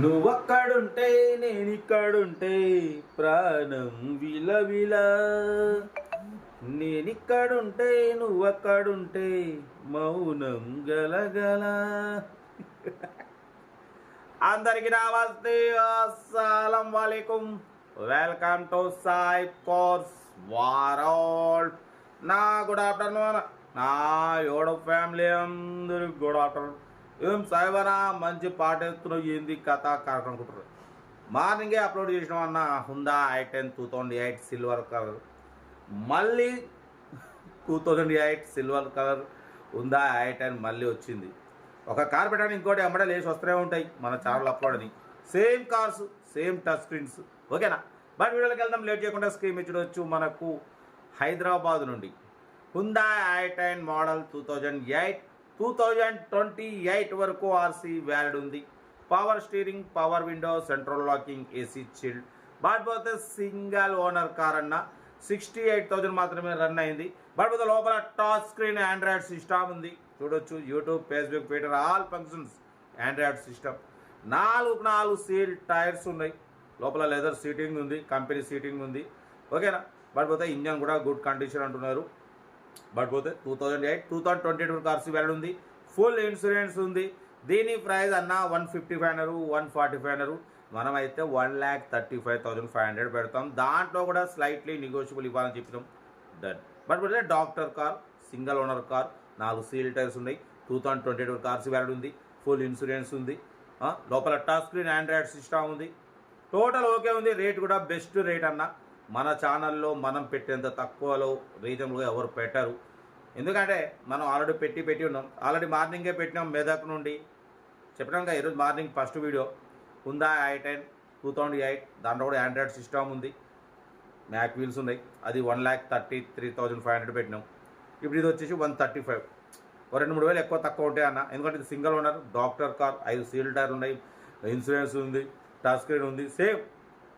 నువ్వక్కడుంటే నేనిక్కడుంటే ప్రాణం విలవిల. నేనిక్కడుంటే నువ్వక్కడుంటే మౌనం గలగల. అందరికి నమస్తే, అస్సలం వాలేకుం. Welcome to Sai courses world. నా గుడ్ ఆఫ్టర్నూన్ నా యూట్యూబ్ ఫ్యామిలీ అందరికి గుడ్ ఆఫ్టర్నూన్. ఏం సాయివరా మంచి పాట ఎత్తున్నావు, ఏంది కథ కార్యక్రమం అనుకుంటారు. మార్నింగే అప్లోడ్ చేసినాం అన్న హుందా i10 2008 సిల్వర్ కలర్. మళ్ళీ 2008 సిల్వర్ కలర్ హుందా i10 మళ్ళీ వచ్చింది. ఒక కార్ పెట్టడానికి ఇంకోటి అమ్మడే లేచి వస్తూనే ఉంటాయి మన ఛానల్ అప్లోడ్ అని. Same cars, same touch screens, ఓకేనా. బట్ వీడియోకి వెళ్దాం, లేట్ చేయకుండా స్క్రీన్ మీద చూడవచ్చు. మనకు హైదరాబాద్ నుండి హుందా i10 మోడల్ 2028 వరకు ఆర్సీ వ్యాలిడ్ ఉంది. Power steering, power window, central locking, AC chilled. But పోతే సింగల్ ఓనర్ కార్ అన్న 68,000 మాత్రమే రన్ అయింది. బట్ పోతే లోపల టచ్ స్క్రీన్ ఆండ్రాయిడ్ సిస్టమ్ ఉంది. చూడొచ్చు, YouTube, Facebook, Twitter all functions Android system. 4 seal tyres ఉన్నాయి. లోపల లెదర్ సీటింగ్ ఉంది, కంపెనీ సీటింగ్ ఉంది, ఓకేనా. బట్ పోతే ఇంజన్ కూడా గుడ్ కండిషన్ అంటున్నారు. బట్ పోతే 2022 కార్స్ వ్యాలిడ్ ఉంది. ఫుల్ ఇన్సూరెన్స్ ఉంది. దీని ప్రైస్ అన్న 155 అన్నారు, 145 అన్నారు. మనమైతే 1,35,500 పెడతాం. దాంట్లో కూడా స్లైట్లీ నెగోషియబుల్ ఇవ్వాలని చెప్పినాం. డన్. బట్ పోతే doctor car, single owner car, 4 seal tyres ఉన్నాయి. 2022 కార్స్ వ్యాలిడ్ ఉంది. ఫుల్ ఇన్సూరెన్స్ ఉంది. లోపల టచ్ స్క్రీన్ ఆండ్రాయిడ్ సిస్టమ్ ఉంది. టోటల్ ఓకే ఉంది. రేట్ కూడా బెస్ట్ రేట్ అన్న. మన ఛానల్లో మనం పెట్టేంత తక్కువలో రీజనబుల్గా ఎవరు పెట్టారు. ఎందుకంటే మనం ఆల్రెడీ పెట్టి ఉన్నాం. ఆల్రెడీ మార్నింగే పెట్టినాం మెదక్ నుండి. చెప్పినాక ఈరోజు మార్నింగ్ ఫస్ట్ వీడియో హుందా i10 2008. దాంట్లో కూడా ఆండ్రాయిడ్ సిస్టమ్ ఉంది, మ్యాక్ వీల్స్ ఉన్నాయి. అది 1,33,500 పెట్టినాం. ఇప్పుడు ఇది వచ్చేసి 135. 2-3 వేలు ఎక్కువ తక్కువ ఉంటాయి అన్న. ఎందుకంటే ఇది single owner doctor car, 5 seal టైర్లు ఉన్నాయి, ఇన్సూరెన్స్ ఉంది, టచ్ స్క్రీన్ ఉంది. సేమ్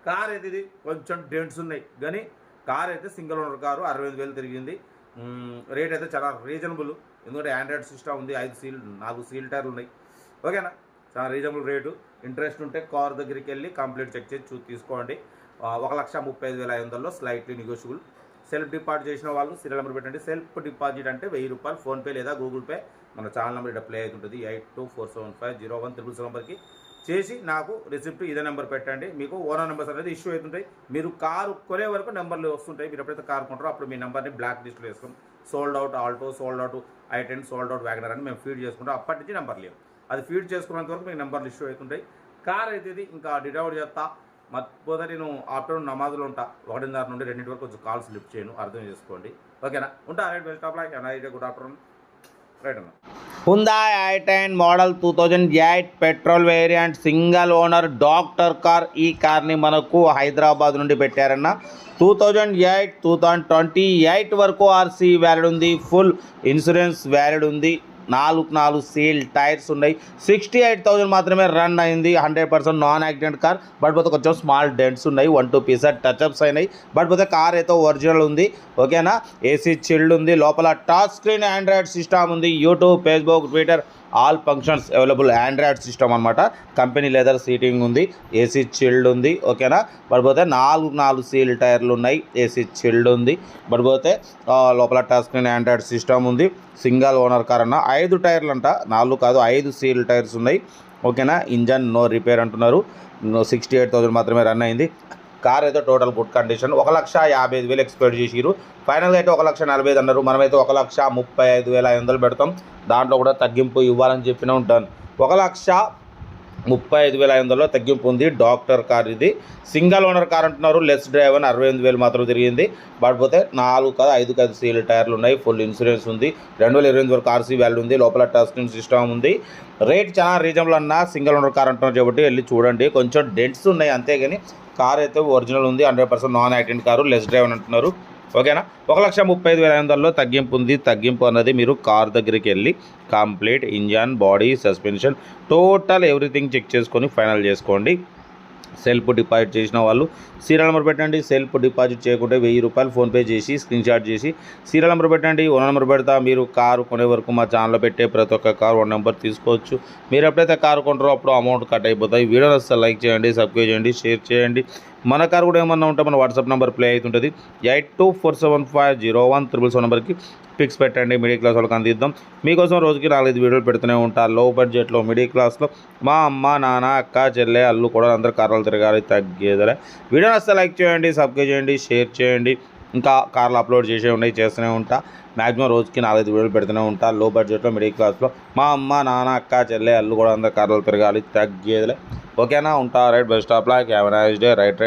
కార్ అయితే ఇది కొంచెం డెంట్స్ ఉన్నాయి, కానీ కార్ అయితే సింగిల్ ఓనర్ కారు 65,000 తిరిగింది. రేట్ అయితే చాలా రీజనబుల్. ఎందుకంటే ఆండ్రాయిడ్ సిస్టమ్ ఉంది, 4 సీల్ టైర్లు ఉన్నాయి, ఓకేనా. చాలా రీజనబుల్ రేటు. ఇంట్రెస్ట్ ఉంటే కార్ దగ్గరికి వెళ్ళి కంప్లీట్ చెక్ చేసి తీసుకోండి. 1,35,500లో స్లైట్లీ నెగోషియబుల్. సెల్ఫ్ డిపాజిట్ చేసిన వాళ్ళు సీరియల్ నెంబర్ పెట్టండి. సెల్ఫ్ డిపాజిట్ అంటే 1000 రూపాయలు ఫోన్పే లేదా గూగుల్ పే. మన ఛానల్ నెంబర్ ఇక్కడ ప్లే అవుతుంటుంది. 82475017 నెంబర్కి చేసి నాకు రిసిప్ట్ ఇదే నెంబర్ పెట్టండి. మీకు ఓనర్ నెంబర్స్ అనేది ఇష్యూ అవుతుంటాయి. మీరు కారు కొనే వరకు నెంబర్లు వస్తుంటాయి. మీరు ఎప్పుడైతే కారు కొంటారో అప్పుడు మీ నెంబర్ని బ్లాక్ లిస్ట్లో వేసుకుని sold out Alto, sold out i10, sold out WagonR అని మేము ఫీడ్ చేసుకుంటాం. అప్పటి నుంచి నెంబర్ లేవు. అది ఫీడ్ చేసుకున్నంత వరకు మీకు నెంబర్లు ఇష్యూ అవుతుంటాయి. కార్ అయితే ఇది ఇంకా డిటౌట్ చేస్తా. మర్చిపోతే నేను ఆఫ్టర్నూన్ నమాజులు ఉంటా. 1:30 నుండి 2 వరకు కొంచెం కాల్స్ లిఫ్ట్ చేయను, అర్థం చేసుకోండి, ఓకేనా. ఉంటా. Right, best of luck and అయితే గుడ్ ఆఫ్టర్నూన్. రైట్ అన్న. హుందా i10 model 2008 petrol variant single owner doctor car. ఈ కార్ని మనకు హైదరాబాద్ నుండి పెట్టారన్న. 2028 వరకు ఆర్సీ వ్యాలిడ్ ఉంది. ఫుల్ ఇన్సూరెన్స్ వ్యాలిడ్ ఉంది. 4 సీల్ టైర్స్ ఉన్నాయి. 68,000 మాత్రమే రన్ అయింది. 100% నాన్ యాక్సిడెంట్ కార్. బట్ పోతే కొంచెం స్మాల్ డెంట్స్ ఉన్నాయి, 1-2 పీసెస్ టచ్అప్స్ అయినాయి. బట్ పోతే కార్ అయితే ఒరిజినల్ ఉంది, ఓకేనా. ఏసీ చిల్డ్ ఉంది. లోపల టచ్ స్క్రీన్ ఆండ్రాయిడ్ సిస్టమ్ ఉంది. YouTube, Facebook, Twitter all functions available Android system అనమాట. కంపెనీ లెదర్ సీటింగ్ ఉంది, ఏసీ చిల్డ్ ఉంది, ఓకేనా. బట్ పోతే 4 సీల్ టైర్లు ఉన్నాయి, ఏసీ చిల్డ్ ఉంది. బట్ పోతే లోపల టచ్ స్క్రీన్ ఆండ్రాయిడ్ సిస్టమ్ ఉంది. సింగిల్ ఓనర్ కార్ అన్న. 5 టైర్లు అంట, 4 కాదు 5 సీల్ టైర్స్ ఉన్నాయి, ఓకేనా. ఇంజన్ నో రిపేర్ అంటున్నారు. 68,000 మాత్రమే రన్ అయింది. కార్ అయితే టోటల్ గుడ్ కండిషన్. 1,55,000 ఎక్స్పెక్ట్ చేసిరు. ఫైనల్గా అయితే 1,40,000 అన్నారు. మనమైతే 1,35,500 పెడతాం. దాంట్లో కూడా తగ్గింపు ఇవ్వాలని చెప్పిన ఉంటాను. 1,35,500లో తగ్గింపు ఉంది. డాక్టర్ కార్ ఇది సింగిల్ ఓనర్ కార్ అంటున్నారు. లెస్ డ్రైవ్ అని 68,000 మాత్రం తిరిగింది. బట్ పోతే 4 కాదు 5 సీల్ టైర్లు ఉన్నాయి. ఫుల్ ఇన్సూరెన్స్ ఉంది. 2028 వరకు ఆర్సీ వ్యాల్యూ ఉంది. లోపల టచ్ స్క్రీన్ సిస్టమ్ ఉంది. రేట్ చాలా రీజనబుల్ అన్న. సింగిల్ ఓనర్ కార్ అంటున్నారు కాబట్టి వెళ్ళి చూడండి. కొంచెం డెంట్స్ ఉన్నాయి అంతేగాని కార్ అయితే ఒరిజినల్ ఉంది. 100% non accident car, less drive అని అంటున్నారు, ఓకేనా. 1,35,500లో తగ్గింపు ఉంది. తగ్గింపు అన్నది మీరు కార్ దగ్గరికి వెళ్ళి complete engine, body, suspension, total everything check చేసుకొని ఫైనల్ చేసుకోండి. సెల్ఫ్ డిపాజిట్ చేసిన వాళ్ళు సీరియల్ నెంబర్ పెట్టండి. సెల్ఫ్ డిపాజిట్ చేయకుంటే ₹1000 ఫోన్పే చేసి స్క్రీన్షాట్ చేసి సీరియల్ నెంబర్ పెట్టండి. ఓనర్ నెంబర్ పెడతా. మీరు కారు కొనే వరకు మా ఛానల్లో పెట్టే ప్రతి ఒక్క కారు ఓనర్ నెంబర్ తీసుకోవచ్చు. మీరు ఎప్పుడైతే కారు కొంటారో అప్పుడు అమౌంట్ కట్ అయిపోతాయి. వీడియో వస్తే లైక్ చేయండి, సబ్స్క్రైబ్ చేయండి, షేర్ చేయండి. మన కారు కూడా ఏమన్నా ఉంటే మన వాట్సాప్ నెంబర్ ప్లే అవుతుంటుంది. 8247501777 నెంబర్కి పిక్స్ పెట్టండి. మిడిల్ క్లాస్ వాళ్ళకి అందిద్దాం. మీకోసం రోజుకి 4-5 వీడియోలు పెడుతూనే ఉంటా. లో బడ్జెట్లో మిడిల్ క్లాస్లో మా అమ్మ నాన్న అక్క చెల్లె అల్లు కూడా అందరు కార్లు తిరగాలి, తగ్గేదలే. వీడియో వస్తే లైక్ చేయండి, సబ్స్క్రైబ్ చేయండి, షేర్ చేయండి. ఇంకా కార్లు అప్లోడ్ చేస్తూనే ఉంటా. మ్యాక్సిమం రోజుకి 4-5 వీడియోలు పెడుతూనే ఉంటా. లో బడ్జెట్లో మిడిల్ క్లాస్లో మా అమ్మ నాన్న అక్క చెల్లె అల్లు కూడా అందరు కార్లు తిరగాలి, తగ్గేదలే. ఓకేనా, ఉంటా. రైట్, బస్ స్టాప్లో. Have a nice day. Right.